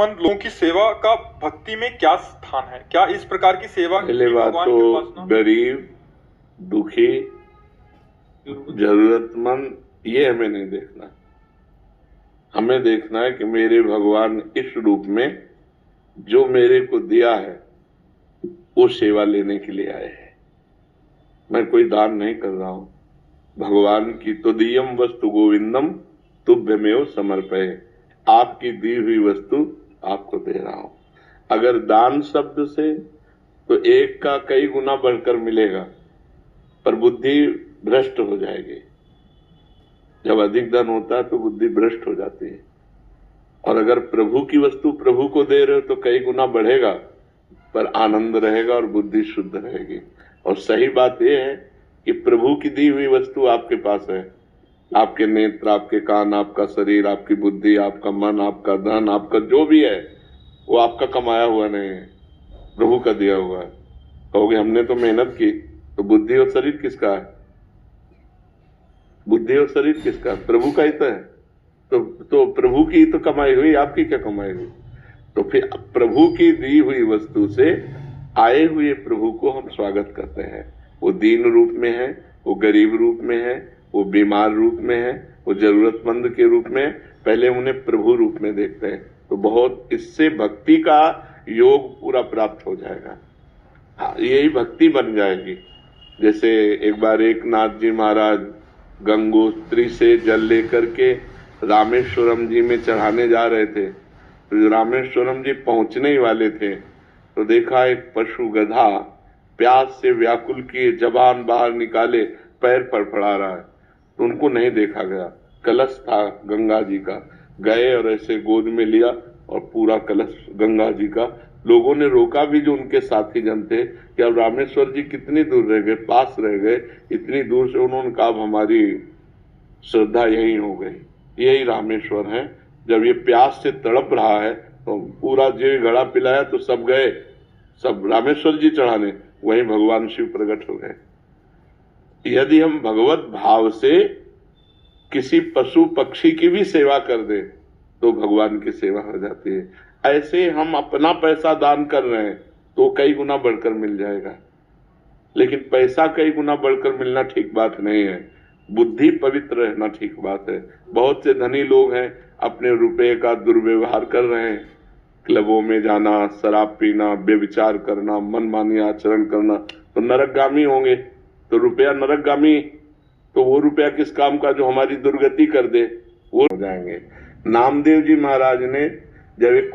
जरूरतमंद लोगों की सेवा का भक्ति में क्या स्थान है? क्या इस प्रकार की सेवा पहले बात तो गरीब, दुखी, जरूरतमंद ये हमें नहीं देखना। हमें देखना है कि मेरे भगवान इस रूप में जो मेरे को दिया है वो सेवा लेने के लिए आए हैं। मैं कोई दान नहीं कर रहा हूं। भगवान की तो दियम वस्तु गोविंदम तुभ्यमेव समर्पये, आपकी दी हुई वस्तु आपको दे रहा हूं। अगर दान शब्द से तो एक का कई गुना बढ़कर मिलेगा, पर बुद्धि भ्रष्ट हो जाएगी। जब अधिक धन होता है तो बुद्धि भ्रष्ट हो जाती है। और अगर प्रभु की वस्तु प्रभु को दे रहे हो तो कई गुना बढ़ेगा, पर आनंद रहेगा और बुद्धि शुद्ध रहेगी। और सही बात यह है कि प्रभु की दी हुई वस्तु आपके पास है। आपके नेत्र, आपके कान, आपका शरीर, आपकी बुद्धि, आपका मन, आपका धन, आपका जो भी है वो आपका कमाया हुआ नहीं है, प्रभु का दिया हुआ है। कहोगे हमने तो मेहनत की, तो बुद्धि और शरीर किसका है? बुद्धि और शरीर किसका? प्रभु का ही तो है। तो प्रभु की तो कमाई हुई, आपकी क्या कमाई हुई? तो फिर प्रभु की दी हुई वस्तु से आए हुए प्रभु को हम स्वागत करते हैं। वो दीन रूप में है, वो गरीब रूप में है, वो बीमार रूप में है, वो जरूरतमंद के रूप में, पहले उन्हें प्रभु रूप में देखते हैं। तो बहुत इससे भक्ति का योग पूरा प्राप्त हो जाएगा। हाँ, यही भक्ति बन जाएगी। जैसे एक बार एक नाथ जी महाराज गंगोत्री से जल लेकर के रामेश्वरम जी में चढ़ाने जा रहे थे। तो रामेश्वरम जी पहुंचने ही वाले थे तो देखा एक पशु गधा प्यास से व्याकुल किए जबान बाहर निकाले पैर फड़फड़ा रहा है। तो उनको नहीं देखा गया। कलश था गंगा जी का, गए और ऐसे गोद में लिया और पूरा कलश गंगा जी का। लोगों ने रोका भी जो उनके साथी जन थे कि अब रामेश्वर जी कितनी दूर रह गए, पास रह गए। इतनी दूर से उन्होंने कहा हमारी श्रद्धा यही हो गई, यही रामेश्वर है। जब ये प्यास से तड़प रहा है तो पूरा जी घड़ा पिलाया तो सब गए, सब रामेश्वर जी चढ़ाने, वहीं भगवान शिव प्रकट हो गए। यदि हम भगवत भाव से किसी पशु पक्षी की भी सेवा कर दे तो भगवान की सेवा हो जाती है। ऐसे हम अपना पैसा दान कर रहे हैं तो कई गुना बढ़कर मिल जाएगा, लेकिन पैसा कई गुना बढ़कर मिलना ठीक बात नहीं है। बुद्धि पवित्र रहना ठीक बात है। बहुत से धनी लोग हैं अपने रुपए का दुर्व्यवहार कर रहे हैं। क्लबों में जाना, शराब पीना, बेविचार करना, मनमानी आचरण करना, तो नरकगामी होंगे। तो रुपया नरकगामी, तो वो रुपया किस काम का जो हमारी दुर्गति कर दे, वो हो जाएंगे। नामदेव जी महाराज ने जब एक